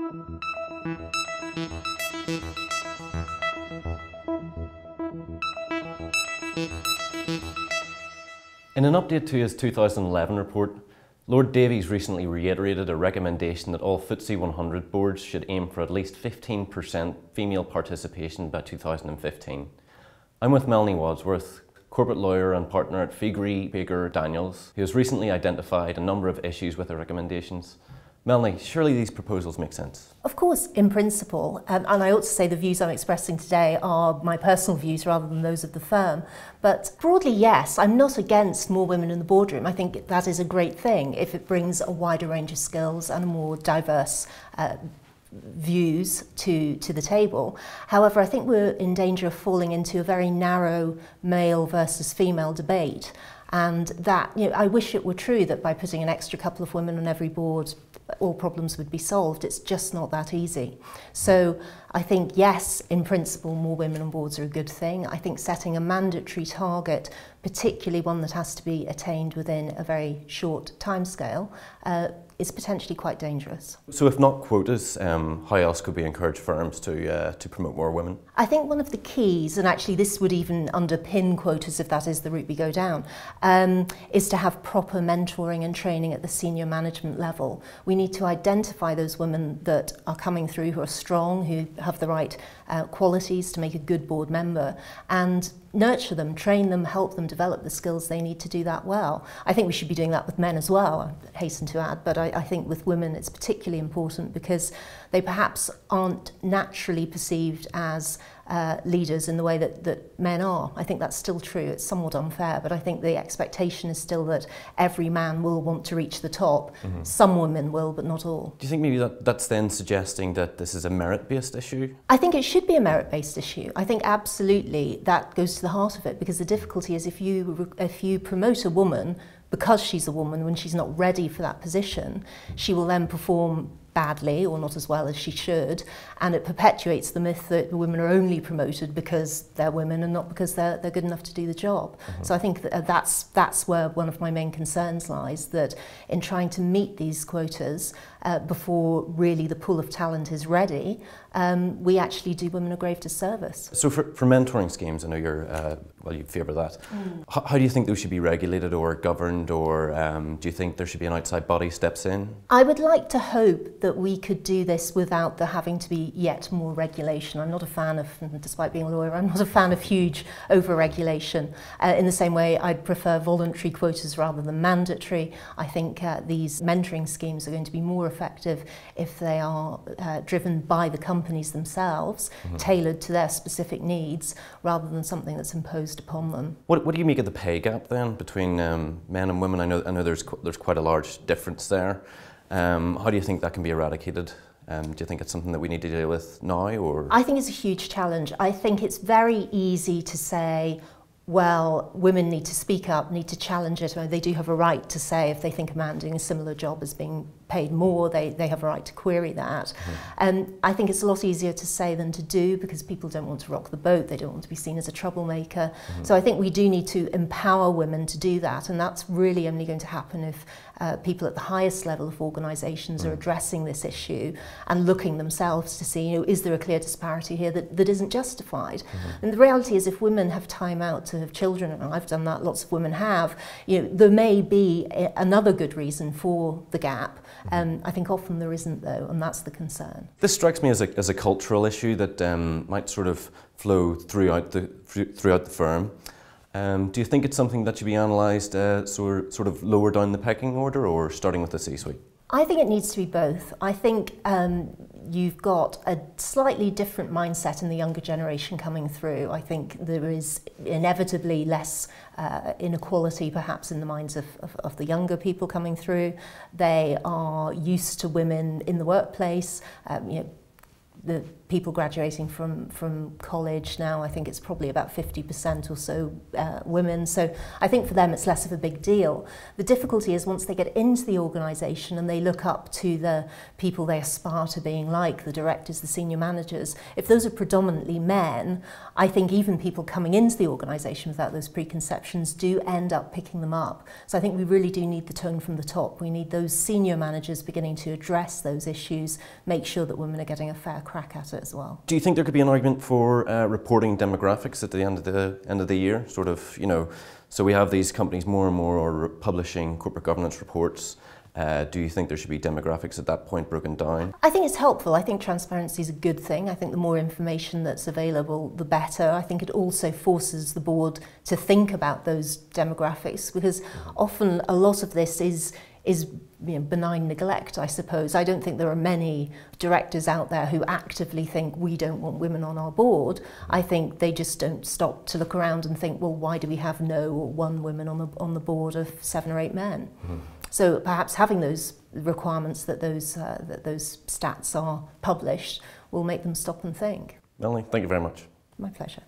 In an update to his 2011 report, Lord Davies recently reiterated a recommendation that all FTSE 100 boards should aim for at least 15% female participation by 2015. I'm with Melanie Wadsworth, corporate lawyer and partner at Faegre Baker Daniels, who has recently identified a number of issues with the recommendations. Melanie, surely these proposals make sense? Of course, in principle, and I ought to say the views I'm expressing today are my personal views rather than those of the firm. But broadly, yes, I'm not against more women in the boardroom. I think that is a great thing if it brings a wider range of skills and a more diverse views to the table. However, I think we're in danger of falling into a very narrow male versus female debate. And that, I wish it were true that by putting an extra couple of women on every board, all problems would be solved. It's just not that easy. So I think, yes, in principle, more women on boards are a good thing. I think setting a mandatory target, particularly one that has to be attained within a very short timescale, is potentially quite dangerous. So if not quotas, how else could we encourage firms to promote more women? I think one of the keys, and actually this would even underpin quotas if that is the route we go down, is to have proper mentoring and training at the senior management level. We need to identify those women that are coming through who are strong, who have the right qualities to make a good board member, and nurture them, train them, help them develop the skills they need to do that well. I think we should be doing that with men as well, I hasten to add, but I think with women it's particularly important because they perhaps aren't naturally perceived as leaders in the way that men are. I think that's still true. It's somewhat unfair, but I think the expectation is still that every man will want to reach the top. Mm-hmm. Some women will, but not all. Do you think maybe that's then suggesting that this is a merit-based issue? I think it should be a merit-based issue. I think absolutely that goes to the heart of it, because the difficulty is if you promote a woman because she's a woman when she's not ready for that position, she will then perform badly or not as well as she should, and it perpetuates the myth that women are only promoted because they're women and not because they're good enough to do the job. Mm-hmm. So I think that's where one of my main concerns lies, that in trying to meet these quotas before really the pool of talent is ready, we actually do women a grave disservice. So for mentoring schemes, I know you favour that. Mm. How do you think those should be regulated or governed, or do you think there should be an outside body steps in? I would like to hope that we could do this without there having to be yet more regulation. I'm not a fan of, despite being a lawyer, I'm not a fan of huge over-regulation. In the same way, I'd prefer voluntary quotas rather than mandatory. I think these mentoring schemes are going to be more effective if they are driven by the companies themselves, mm-hmm. tailored to their specific needs, rather than something that's imposed upon them. What do you make of the pay gap then between men and women? I know there's quite a large difference there. How do you think that can be eradicated? Do you think it's something that we need to deal with now, or? I think it's a huge challenge. I think it's very easy to say, well, women need to speak up, need to challenge it. They do have a right to say if they think a man doing a similar job is being paid more, they have a right to query that. Mm-hmm. I think it's a lot easier to say than to do, because people don't want to rock the boat, they don't want to be seen as a troublemaker. Mm-hmm. So I think we do need to empower women to do that, and that's really only going to happen if people at the highest level of organisations are addressing this issue and looking themselves to see, is there a clear disparity here that isn't justified? Mm-hmm. And the reality is, if women have time out to have children, and I've done that, lots of women have, there may be another good reason for the gap. I think often there isn't, though, and that's the concern. This strikes me as a cultural issue that might sort of flow throughout the firm. Do you think it's something that should be analysed sort of lower down the pecking order, or starting with the C-suite? I think it needs to be both. I think you've got a slightly different mindset in the younger generation coming through. I think there is inevitably less inequality perhaps in the minds of the younger people coming through. They are used to women in the workplace, the people graduating from college now, I think it's probably about 50% or so women. So I think for them it's less of a big deal. The difficulty is once they get into the organisation and they look up to the people they aspire to being like, the directors, the senior managers, if those are predominantly men, I think even people coming into the organisation without those preconceptions do end up picking them up. So I think we really do need the tone from the top. We need those senior managers beginning to address those issues, make sure that women are getting a fair crack at it as well. Do you think there could be an argument for reporting demographics at the end of the year? Sort of, you know, so we have these companies more and more are publishing corporate governance reports. Do you think there should be demographics at that point broken down? I think it's helpful. I think transparency is a good thing. I think the more information that's available, the better. I think it also forces the board to think about those demographics, because often a lot of this is benign neglect, I suppose. I don't think there are many directors out there who actively think we don't want women on our board. I think they just don't stop to look around and think, well, why do we have no or one woman on the board of 7 or 8 men? Mm-hmm. So perhaps having those requirements that those stats are published will make them stop and think. Melanie, thank you very much. My pleasure.